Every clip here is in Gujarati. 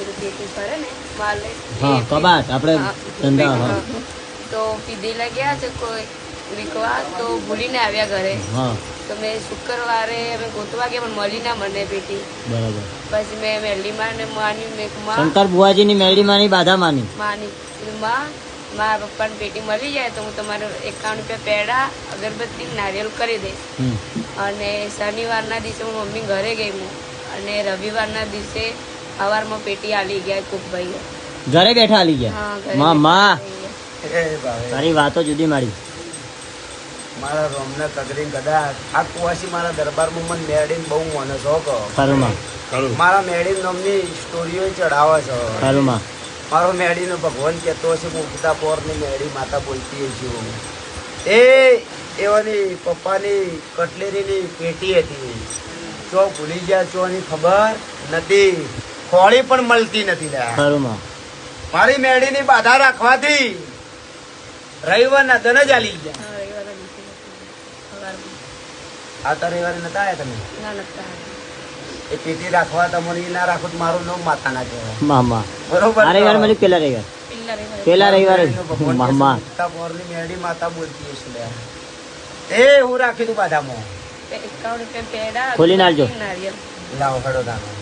પેલું પેટી ફરે ને માલે હા કબાટ આપણે ધંધા હા તો પીધેલા ગયા છે કોઈ વિકવા તો ભૂલીને આવ્યા ઘરે હા તો મેં શુક્રવારે અમે ગોતવા ગયા પણ મળી ના મને પેટી બરાબર પછી મેં મેરલીમાં ને માની મેં શંકર બુવાજીની મેરડીમાંની બાધા માની માની મારા પપ્પાની પેટી મળી જાય તો હું તમારે 51 રૂપિયા પેડા અગરબત્તી નારિયેળ કરી દઈશ અને શનિવારના દિવસે હું મમ્મી ઘરે ગઈ હું અને રવિવારના દિવસે સવારમાં પેટી આલી ગયા કોક ભાઈ ઘરે બેઠા આલી ગયા હા માં માં એ ભાઈ તારી વાતો જુદી મારી મારા રોમને કગરી કદાચ આ કુવાસી મારા દરબારમાં મને મેળીને બહુ મને શોખ ખરું માં મારા મેળી નામની સ્ટોરીઓ ચડાવે છે ખરું માં મારો મેળીનો ભગવાન કહેતો હશે મુક્તા પોરની મેળી માતા બોલતી છું એ એવાની પપ્પાની કટલેરીની પેટી હતી ચો ભૂલી ગયા ચોની ખબર નથી ખોળી પણ મળતી નથી લ્યા ખરું માં મારી મેળીની બાધા રાખવાથી રવિવારના દન જ આલી ગયા હા રવિવારના દિવસે સવારમાં આવતા રવિવારે નતા આવ્યા તમે ના નતા એ પેટી રાખવા તમારે ના રાખો તો મારું નામ માતા ના કહેવાય મામા બરોબર આ રવિવાર મળ્યું પેલા રવિવાર પેલા રવિવારે મામા મુક્તા પોરની મેળી માતા બોલતી હશે લ્યા એ હું રાખી દઉં બાધામાં 51 રૂપિયા પેડા ખોલી નાખજો. નારિયેળ લાવો ખડો દાનો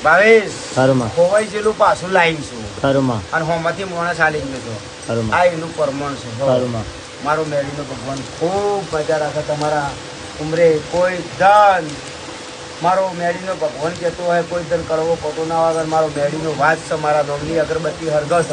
ભાવેશ ખરું માં ખોવાઈ જેલું પાછું લાઈન છું ખરું માં અને હોમાંથી માણસ આલી જ નતો ખરું આ માં એનું પરમણ છે ખરું માં મારો મેળીનો ભગવાન ખૂબ મજા રાખે તમારા ઉમરે કોઈ ધન મારો મેળીનો ભગવાન કહેતો હોય કોઈ ધન કરવો ખોટો ના વગર મારો મેળીનો વાત છે મારા નોમની અગરબત્તી હરગસ